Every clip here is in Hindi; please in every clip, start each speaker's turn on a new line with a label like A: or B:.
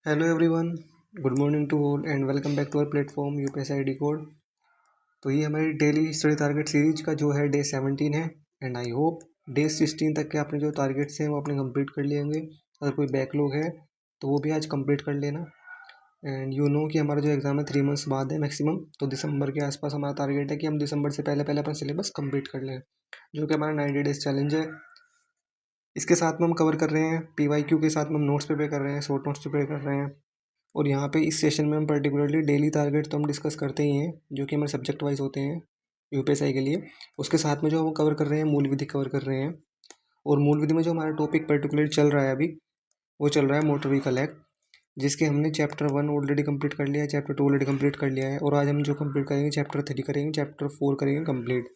A: Hello everyone, good morning to all and welcome back to our platform UPSC decode. तो ये हमारी डेली स्टडी टारगेट सीरीज का जो है डे 17 है एंड आई होप डे 16 तक के आपने जो टारगेट्स हैं वो आपने कंप्लीट कर लिए होंगे। अगर कोई बैकलॉग है तो वो भी आज कंप्लीट कर लेना। एंड यू नो कि हमारा जो एग्ज़ाम है 3 मंथ्स बाद है मैक्सिमम, तो दिसंबर के आसपास हमारा टारगेट है कि हम दिसंबर से पहले पहले अपना सिलेबस कंप्लीट कर लें, जो कि हमारा 90 डेज चैलेंज है। इसके साथ में हम कवर कर रहे हैं पीवाईक्यू के साथ में हम नोट्स प्रिपेयर कर रहे हैं, शॉर्ट नोट्स प्रिपेयर कर रहे हैं। और यहाँ पे इस सेशन में हम पर्टिकुलरली डेली टारगेट तो हम डिस्कस करते ही हैं, जो कि हमारे सब्जेक्ट वाइज होते हैं यूपीएसआई के लिए। उसके साथ में जो हम कवर कर रहे हैं मूल विधि कवर कर रहे हैं। और मूल विधि में जो हमारा टॉपिक पर्टिकुलरली चल रहा है अभी, वो चल रहा है मोटर व्हीकल एक्ट, जिसके हमने चैप्टर 1 ऑलरेडी कंप्लीट कर लिया है, चैप्टर 2 ऑलरेडी कंप्लीट कर लिया है। और आज हम जो कंप्लीट करेंगे चैप्टर 3 करेंगे, चैप्टर 4 करेंगे कंप्लीट।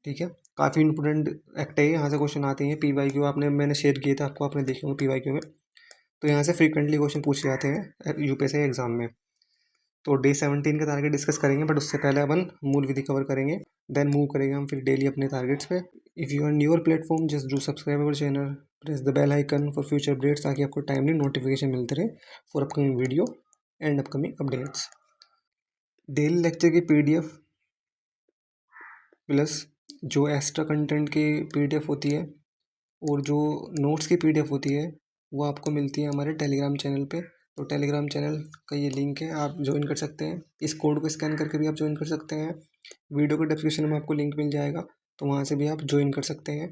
A: ठीक है, काफ़ी इंपॉर्टेंट एक्ट है ये, यहाँ से क्वेश्चन आते हैं। पीवाईक्यू आपने मैंने शेयर किया था आपको, आपने देखे होंगे पीवाईक्यू में। तो यहाँ से फ्रीक्वेंटली क्वेश्चन पूछे जाते हैं यूपीएससी एग्जाम में। तो डे 17 का टारगेट डिस्कस करेंगे, बट उससे पहले अपन मूल विधि कवर करेंगे, देन मूव करेंगे हम फिर डेली अपने टारगेट्स पे। If you are newer platform just do subscribe our channel, press the bell icon for future updates, ताकि आपको टाइमली नोटिफिकेशन मिलते रहे for upcoming video and upcoming updates. Daily lecture की पीडीएफ प्लस जो एक्स्ट्रा कंटेंट की पीडीएफ होती है और जो नोट्स की पीडीएफ होती है वो आपको मिलती है हमारे टेलीग्राम चैनल पे। तो टेलीग्राम चैनल का ये लिंक है, आप ज्वाइन कर सकते हैं। इस कोड को स्कैन करके भी आप ज्वाइन कर सकते हैं। वीडियो के डिस्क्रिप्शन में आपको लिंक मिल जाएगा, तो वहाँ से भी आप ज्वाइन कर सकते हैं।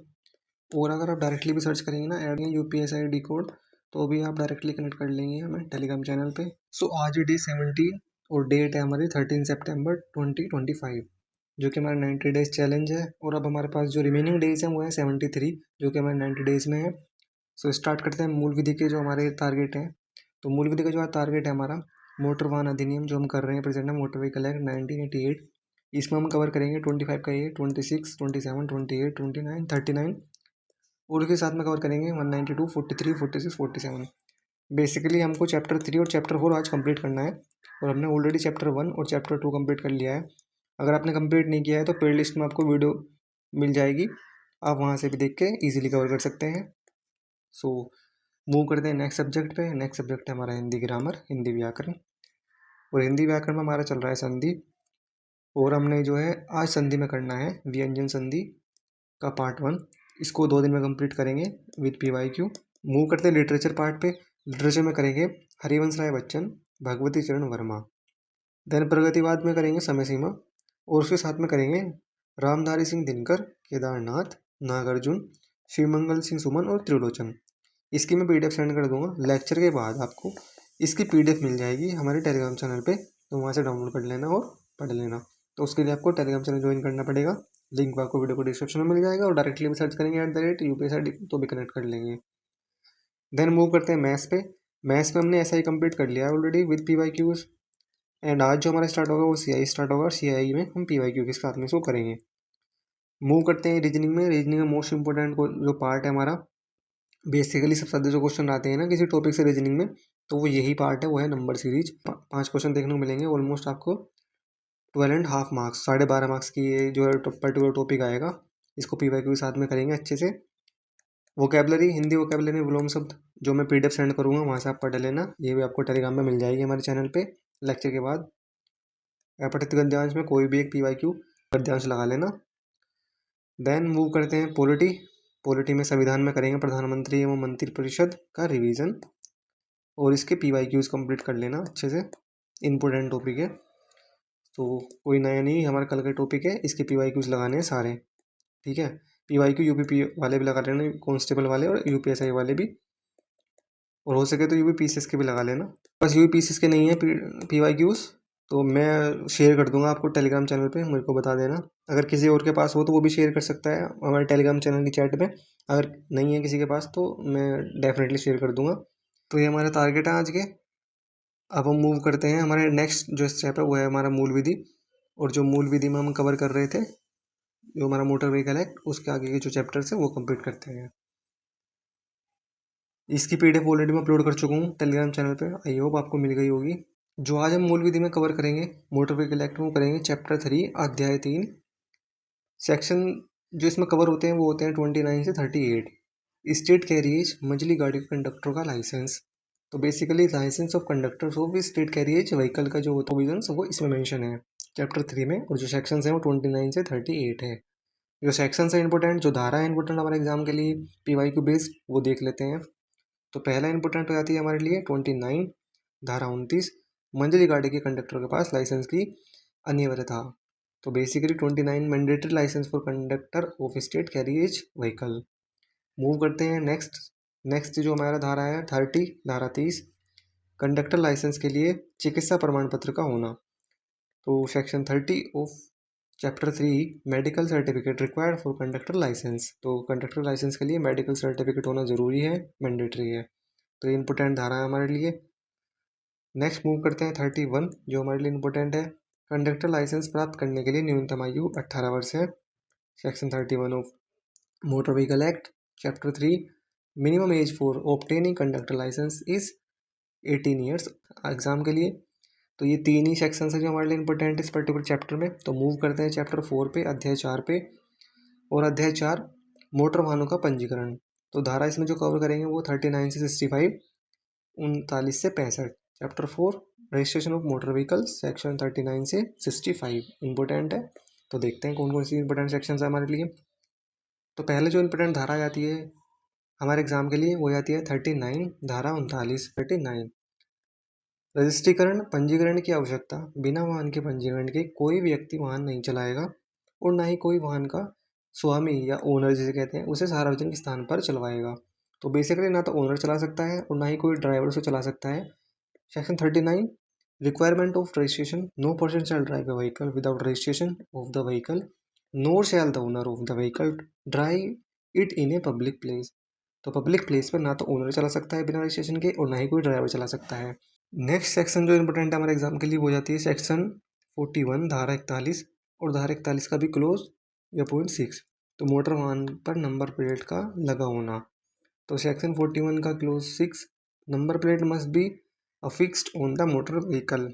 A: और अगर आप डायरेक्टली भी सर्च करेंगे ना एड यूपीएसआई डी कोड, तो भी आप डायरेक्टली कनेक्ट कर लेंगे हमें टेलीग्राम चैनल पे। सो आज डे 17 और डेट है हमारी 13 सितंबर 2025, जो कि हमारा 90 डेज चैलेंज है। और अब हमारे पास जो रिमेनिंग डेज हैं वो है 73, जो कि हमारे 90 डेज में है। सो स्टार्ट करते हैं मूल विधि के जो हमारे टारगेट हैं। तो मूल विधि का जो टारगेट है हमारा, मोटर वाहन अधिनियम जो हम कर रहे हैं प्रेजेंट है, मोटर व्हीकल एक्ट 1988। इसमें हम कवर करेंगे 25 का ए, 26, 27, 28, 29, 39। और उसके साथ में कवर करेंगे 192, 43, 46, 47। बेसिकली हमको चैप्टर 3 और चैप्टर 4 आज कंप्लीट करना है, और हमने ऑलरेडी चैप्टर 1 और चैप्टर 2 कंप्लीट कर लिया है। अगर आपने कंप्लीट नहीं किया है तो प्ले लिस्ट में आपको वीडियो मिल जाएगी, आप वहाँ से भी देख के ईजिली कवर कर सकते हैं। सो मूव करते हैं नेक्स्ट सब्जेक्ट पे। नेक्स्ट सब्जेक्ट है हमारा हिंदी ग्रामर, हिंदी व्याकरण। और हिंदी व्याकरण में हमारा चल रहा है संधि, और हमने जो है आज संधि में करना है व्यंजन संधि का पार्ट 1। इसको 2 दिन में कंप्लीट करेंगे विद पीवाईक्यू। मूव करते हैं लिटरेचर पार्ट पे। लिटरेचर में करेंगे हरिवंश राय बच्चन, भगवती चरण वर्मा। देन प्रगतिवाद में करेंगे समय सीमा, और उसके साथ में करेंगे रामधारी सिंह दिनकर, केदारनाथ, नागार्जुन, शिवमंगल सिंह सुमन और त्रिलोचन। इसकी मैं पीडीएफ सेंड कर दूंगा लेक्चर के बाद, आपको इसकी पीडीएफ मिल जाएगी हमारे टेलीग्राम चैनल पे, तो वहाँ से डाउनलोड कर लेना और पढ़ लेना। तो उसके लिए आपको टेलीग्राम चैनल ज्वाइन करना पड़ेगा, लिंक आपको वीडियो को डिस्क्रिप्शन में मिल जाएगा, और डायरेक्टली भी सर्च करेंगे @UPSI तो भी कनेक्ट कर लेंगे। देन मूव करते हैं मैथ्स पे। मैथ्स में हमने ऐसा ही कंप्लीट कर लिया है ऑलरेडी विद पीवाईक्यूज। एंड आज जो हमारा स्टार्ट होगा वो सीआई स्टार्ट होगा, और सीआई में हम पीवाईक्यू के साथ में इसको करेंगे। मूव करते हैं रीजनिंग में। रीजनिंग में मोस्ट इंपॉर्टेंट जो पार्ट है हमारा, बेसिकली सबसे ज़्यादा जो क्वेश्चन आते हैं ना किसी टॉपिक से रीजनिंग में, तो वो यही पार्ट है, वो है नंबर सीरीज। 5 क्वेश्चन देखने को मिलेंगे ऑलमोस्ट आपको 12.5 मार्क्स, 12.5 मार्क्स की ये जो है पर्टिकुलर टॉपिक आएगा। इसको पीवाईक्यू के साथ में करेंगे अच्छे से। वोकेबलरी, हिंदी वोकेबलरी विलोम शब्द जो मैं पीडीएफ सेंड करूँगा वहाँ से आप पढ़ लेना, ये भी आपको टेलीग्राम में मिल जाएगी हमारे चैनल पे लेक्चर के बाद। अपठित गद्यांश में कोई भी एक पीवाईक्यू गद्यांश लगा लेना। देन मूव करते हैं पॉलिटी। पॉलिटी में संविधान में करेंगे प्रधानमंत्री एवं मंत्रिपरिषद का रिवीजन, और इसके पीवाईक्यूज कंप्लीट कर लेना अच्छे से, इंपॉर्टेंट टॉपिक है। तो कोई नया नहीं, हमारा कल का टॉपिक है, इसके पीवाईक्यूज लगाने हैं सारे। ठीक है, पीवाईक्यू यूपी वाले भी लगा लेना, कांस्टेबल वाले और यूपीएसआई वाले भी, और हो सके तो यूपीपीसीएस के भी लगा लेना। बस यूपीपीसीएस के नहीं है पीवाईक्यूज, तो मैं शेयर कर दूंगा आपको टेलीग्राम चैनल पे, मेरे को बता देना। अगर किसी और के पास हो तो वो भी शेयर कर सकता है हमारे टेलीग्राम चैनल की चैट में। अगर नहीं है किसी के पास तो मैं डेफिनेटली शेयर कर दूंगा। तो ये हमारा टारगेट है आज के। अब हम मूव करते हैं, हमारे नेक्स्ट जो स्टेप है वो है हमारा मूल विधि। और जो मूल विधि में हम कवर कर रहे थे जो हमारा मोटर व्हीकल एक्ट, उसके आगे के जो चैप्टर्स हैं वो कंप्लीट करते हैं। इसकी पीडीएफ ऑलरेडी मैं अपलोड कर चुका हूँ टेलीग्राम चैनल पे, आई होप आपको मिल गई होगी। जो आज हम मूल विधि में कवर करेंगे मोटर व्हीकल एक्ट में, करेंगे चैप्टर 3 अध्याय 3। सेक्शन जो इसमें कवर होते हैं वो होते हैं 29 से 38। स्टेट कैरियज, मंझली गाड़ी के कंडक्टर का लाइसेंस। तो basically licence of conductors of state carriage vehicle का जो प्रोविजंस वो इसमें मेंशन है चैप्टर 3 में, और जो सेक्शन है वो 29 से 38 है। जो सेक्शन है इंपॉर्टेंट, जो धारा है इंपॉर्टेंट हमारे एग्जाम के लिए PYQ बेस्ड, वो देख लेते हैं। तो पहला इंपॉर्टेंट हो जाती है हमारे लिए 29 धारा 29, मंझली गाड़ी के कंडक्टर के पास लाइसेंस की अनिवार्यता। तो basically 29 mandatory licence for conductor of state carriage vehicle. Move करते हैं नेक्स्ट जो हमारा धारा है 30 धारा 30, कंडक्टर लाइसेंस के लिए चिकित्सा प्रमाण पत्र का होना। तो section 30 of chapter 3 medical certificate required for conductor licence. तो कंडक्टर लाइसेंस के लिए मेडिकल सर्टिफिकेट होना ज़रूरी है, मैंडेटरी है। तो ये इंपॉर्टेंट धारा है हमारे लिए। नेक्स्ट मूव करते हैं 31 जो हमारे लिए इंपॉर्टेंट है, कंडक्टर लाइसेंस प्राप्त करने के लिए न्यूनतम आयु 18 वर्ष है। Section 31 of motor vehicle act chapter 3 minimum age for obtaining conductor licence is 18 years exam के लिए। तो ये 3 ही सेक्शन है जो हमारे लिए इंपॉर्टेंट इस पर्टिकुलर चैप्टर में। तो मूव करते हैं चैप्टर 4 पे, अध्याय 4 पे, और अध्याय 4 मोटर वाहनों का पंजीकरण। तो धारा इसमें जो कवर करेंगे वो 39 से 65, 39 से 65। Chapter 4 registration of motor vehicles section 39 से 65 इंपॉर्टेंट है। तो देखते हैं कौन कौन सी इंपॉर्टेंट सेक्शन है हमारे लिए। तो पहले जो इंपॉर्टेंट धारा आती है हमारे एग्जाम के लिए वो आती है 39 धारा 39। 39 रजिस्ट्रीकरण पंजीकरण की आवश्यकता, बिना वाहन के पंजीकरण के कोई व्यक्ति वाहन नहीं चलाएगा और ना ही कोई वाहन का स्वामी या ओनर जिसे कहते हैं उसे सार्वजनिक स्थान पर चलवाएगा। तो बेसिकली ना तो ओनर चला सकता है और ना ही कोई ड्राइवर उसे चला सकता है। Section 39 requirement of registration, no person shall drive a vehicle without registration of the vehicle, nor shall the owner of the vehicle drive it in a public place. तो पब्लिक प्लेस पर ना तो ओनर चला सकता है बिना रजिस्ट्रेशन के और ना ही कोई ड्राइवर चला सकता है। नेक्स्ट सेक्शन जो इंपॉर्टेंट है हमारे एग्जाम के लिए वो जाती है सेक्शन 41 धारा 41, और धारा 41 का भी क्लोज या पॉइंट 6, तो मोटर वाहन पर नंबर प्लेट का लगा होना। तो सेक्शन 41 का clause 6, number plate must be affixed on the motor vehicle.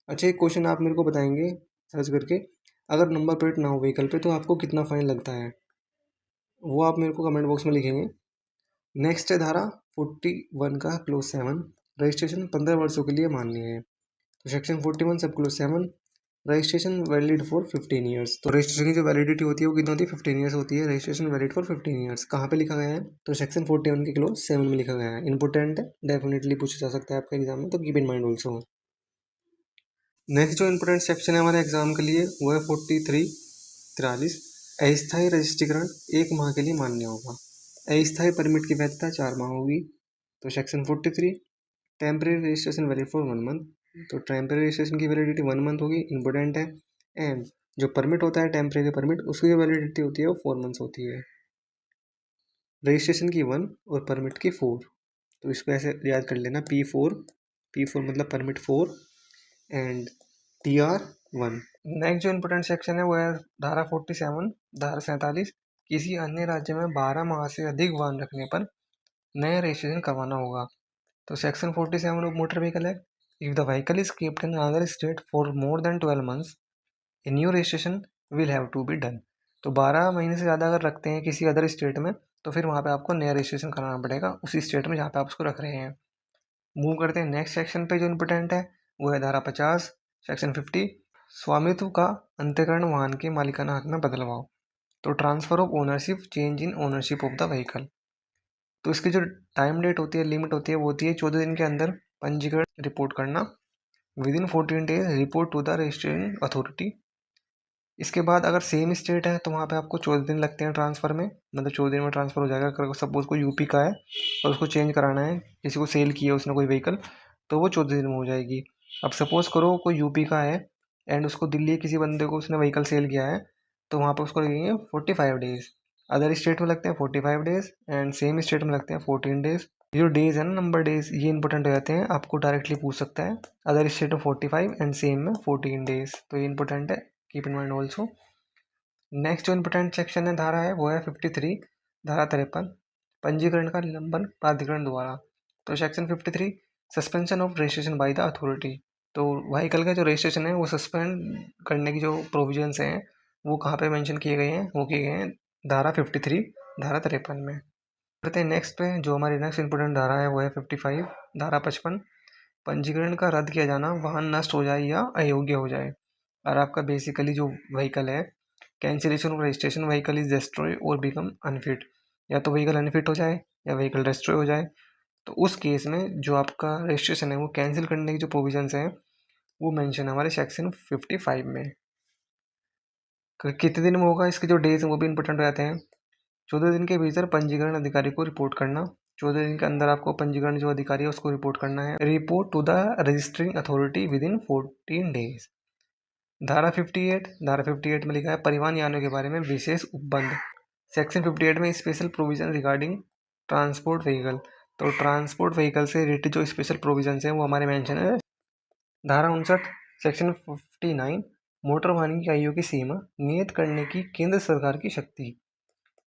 A: अच्छा एक क्वेश्चन आप मेरे को बताएंगे सर्च करके, अगर नंबर प्लेट ना हो व्हीकल पे तो आपको कितना फाइन लगता है, वो आप मेरे को कमेंट बॉक्स में लिखेंगे। नेक्स्ट है धारा 41 का क्लोज 7, रजिस्ट्रेशन 15 वर्षों के लिए मान्य है। तो सेक्शन 41 सब close 7, registration valid for 15 years. तो रजिस्ट्रेशन की जो वैलिडिटी होती है वो कितनी होती है, 15 ईयर्स होती है। रजिस्ट्रेशन वैलिड फॉर 15 ईयर्स कहाँ पे लिखा गया है, तो सेक्शन 41 के क्लोज 7 में लिखा गया है। इंपॉर्टेंट है, डेफिनेटली पूछा जा सकता है आपके एग्जाम में, तो keep in mind also. Next जो इंपॉर्टेंट सेक्शन है हमारे एग्जाम के लिए वो है 43 अस्थायी रजिस्ट्रीकरण 1 माह के लिए मान्य होगा। अस्थायी परमिट की वैधता 4 माह होगी। तो section 43 temporary registration valid for 1 month. तो टेम्परेरी रजिस्ट्रेशन की वैलिडिटी 1 मंथ होगी, इंपॉर्टेंट है। एंड जो परमिट होता है टेम्परेरी परमिट उसकी जो वैलिडिटी होती है वो 4 मंथ्स होती है। रजिस्ट्रेशन की 1 और परमिट की 4। तो इसको ऐसे याद कर लेना, P4 मतलब परमिट 4 एंड TR1। नेक्स्ट जो इंपॉर्टेंट सेक्शन है वो है धारा 47 धारा 47, किसी अन्य राज्य में 12 माह से अधिक वाहन रखने पर नया रजिस्ट्रेशन करवाना होगा। तो section 47 of motor vehicle act, if the vehicle is kept in another state for more than 12 months a new registration will have to be done. तो 12 महीने से ज़्यादा अगर रखते हैं किसी अदर स्टेट में तो फिर वहाँ पे आपको नया रजिस्ट्रेशन कराना पड़ेगा उसी स्टेट में जहाँ पे आप उसको रख रहे हैं। मूव करते हैं नेक्स्ट सेक्शन पे जो इंपॉर्टेंट है वो है धारा 50 सेक्शन 50, स्वामित्व का अंतःकरण वाहन के मालिकाना हक में बदलाव। तो transfer of ownership, change in ownership of the vehicle. तो इसकी जो टाइम डेट होती है, लिमिट होती है, वो होती है 14 दिन के अंदर पंजीकरण रिपोर्ट करना, within 14 days report to the registration authority. इसके बाद अगर सेम स्टेट है तो वहाँ पे आपको 14 दिन लगते हैं ट्रांसफ़र में, मतलब 14 दिन में ट्रांसफ़र हो जाएगा। अगर सपोज कोई यूपी का है और उसको चेंज कराना है, किसी को सेल किया उसने कोई व्हीकल, तो वो 14 दिन में हो जाएगी। अब सपोज़ करो कोई यूपी का है एंड उसको दिल्ली किसी बंदे को उसने व्हीकल सेल किया है, तो वहाँ पर उसको लगेंगे 45 डेज़। अदर स्टेट में लगते हैं 45 डेज़ एंड सेम स्टेट में लगते हैं 14 डेज़। ये जो डेज़ है ना, नंबर डेज़, ये इंपॉर्टेंट हो जाते हैं, आपको डायरेक्टली पूछ सकता है। अदर स्टेट में 45 एंड सेम में 14 डेज़, तो ये इंपॉर्टेंट है, keep in mind also. Next जो इंपॉर्टेंट सेक्शन है धारा है वो है 53 धारा 53, पंजीकरण का निलंबन प्राधिकरण द्वारा। तो section 53 suspension of registration by the authority. तो व्हीकल का जो रजिस्ट्रेशन है वो सस्पेंड करने की जो प्रोविजंस हैं वो कहाँ पे मेंशन किए गए हैं, वो किए गए हैं धारा 53 धारा 53 में। करते हैं नेक्स्ट पे। जो हमारी नेक्स्ट इंपॉर्टेंट धारा है वो है 55, धारा 55, पंजीकरण का रद्द किया जाना, वाहन नष्ट हो जाए या अयोग्य हो जाए। और आपका बेसिकली जो व्हीकल है, cancellation of registration, vehicle is destroy और बिकम अनफिट, या तो व्हीकल अनफिट हो जाए या व्हीकल डिस्ट्रॉय हो जाए। तो उस केस में जो आपका रजिस्ट्रेशन है वो कैंसिल करने की जो प्रोविजंस हैं वो मेंशन है हमारे सेक्शन 55 में। कितने दिन में होगा, इसके जो डेज हैं वो भी इंपॉर्टेंट रहते हैं। 14 दिन के भीतर पंजीकरण अधिकारी को रिपोर्ट करना। 14 दिन के अंदर आपको पंजीकरण जो अधिकारी है उसको रिपोर्ट करना है। Report to the registering authority within 14 days. धारा 58, धारा 58 में लिखा है परिवहन यानों के बारे में विशेष उपबंध। सेक्शन 58 में special provision regarding transport vehicle. तो ट्रांसपोर्ट व्हीकल से रिलेटेड जो स्पेशल प्रोविजंस हैं वो हमारे मेंशन है। धारा 59, सेक्शन 59, मोटर वाहन की आयु की सीमा नियत करने की केंद्र सरकार की शक्ति।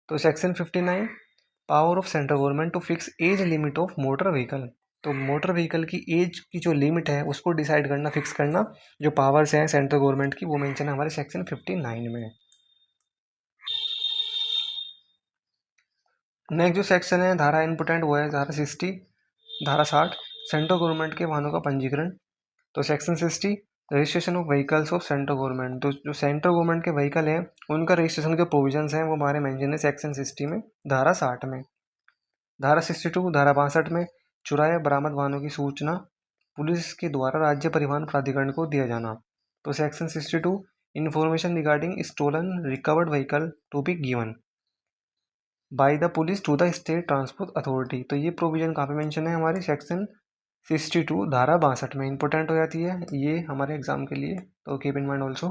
A: तो section 59, power of central government to fix age limit of motor vehicle. तो मोटर व्हीकल की एज की जो लिमिट है उसको डिसाइड करना, फिक्स करना, जो पावर्स हैं सेंट्रल गवर्नमेंट की, वो मेंशन है हमारे सेक्शन 59 में। नेक्स्ट जो सेक्शन है धारा इंपोर्टेंट वो है धारा 60, धारा 60, सेंट्रल गवर्नमेंट के वाहनों का पंजीकरण। तो section 60, registration of vehicles of central government. तो जो सेंट्रल गवर्नमेंट के व्हीकल हैं उनका रजिस्ट्रेशन के प्रोविजंस हैं वो हमारे मेंशन है सेक्शन 60 में, धारा 60 में। धारा 62, धारा 62 में चुराए बरामद वाहनों की सूचना पुलिस के द्वारा राज्य परिवहन प्राधिकरण को दिया जाना। तो section 62, information regarding stolen recovered vehicle to be given by the police to the state transport authority. तो ये प्रोविजन कहाँ पे मेंशन है, हमारे सेक्शन 62 धारा 62 में इंपॉर्टेंट हो जाती है ये हमारे एग्जाम के लिए, तो keep in mind also.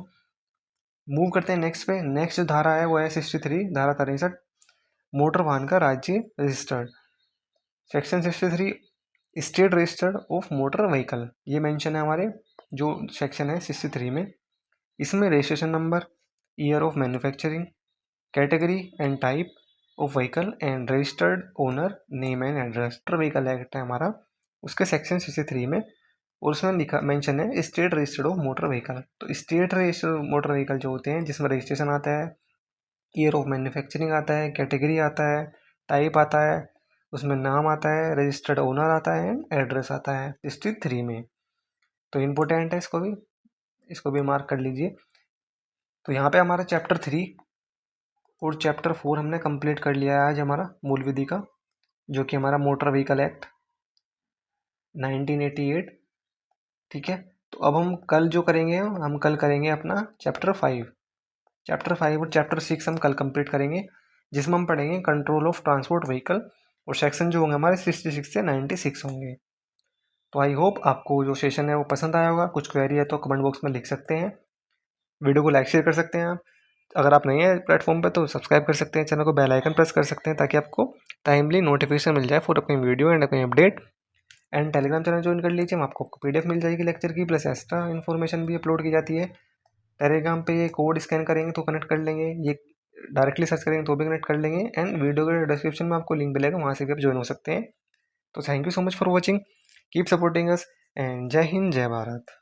A: Move करते हैं नेक्स्ट पे। नेक्स्ट जो धारा है वो है 63, धारा 63, मोटर वाहन का राज्य registered. Section 63, state registered of motor vehicle, ये मेंशन है हमारे जो सेक्शन है 63 में। इसमें registration number, year of manufacturing, category and type of vehicle and registered owner name and address. Motor vehicle act है हमारा, उसके सेक्शन 63 में, और उसमें लिखा मेंशन है state registered of motor vehicle. तो स्टेट रजिस्टर्ड मोटर व्हीकल जो होते हैं जिसमें रजिस्ट्रेशन आता है, ईयर ऑफ मैन्युफैक्चरिंग आता है, कैटेगरी आता है, टाइप आता है, उसमें नाम आता है, रजिस्टर्ड ओनर आता है, एड्रेस आता है 63 में। तो इम्पोर्टेंट है, इसको भी मार्क कर लीजिए। तो यहाँ पे हमारा चैप्टर 3 और चैप्टर 4 हमने कंप्लीट कर लिया है आज हमारा मूल विधि का, जो कि हमारा मोटर व्हीकल एक्ट 1988। ठीक है, तो अब हम कल जो करेंगे, हम कल करेंगे अपना चैप्टर 5। चैप्टर 5 और चैप्टर 6 हम कल कंप्लीट करेंगे, जिसमें हम पढ़ेंगे कंट्रोल ऑफ ट्रांसपोर्ट व्हीकल, और सेक्शन जो होंगे हमारे 66 से 96 होंगे। तो आई होप आपको जो सेशन है वो पसंद आया होगा। कुछ क्वेरी है तो कमेंट बॉक्स में लिख सकते हैं, वीडियो को लाइक शेयर कर सकते हैं आप। अगर आप नए हैं प्लेटफॉर्म पे तो सब्सक्राइब कर सकते हैं, चैनल को बेल आइकन प्रेस कर सकते हैं ताकि आपको टाइमली नोटिफिकेशन मिल जाए फॉर अपनी वीडियो एंड अपनी update. And Telegram channel join कर लीजिए, आपको पीडीएफ मिल जाएगी लेक्चर की, प्लस एक्स्ट्रा इन्फॉर्मेशन भी अपलोड की जाती है। टेलीग्राम पे ये कोड स्कैन करेंगे तो कनेक्ट कर लेंगे, ये डायरेक्टली सर्च करेंगे तो भी कनेक्ट कर लेंगे, एंड वीडियो के डिस्क्रिप्शन में आपको लिंक मिलेगा, वहाँ से भी आप ज्वाइन हो सकते हैं। तो thank you so much for watching, keep supporting us, and जय हिंद जय भारत।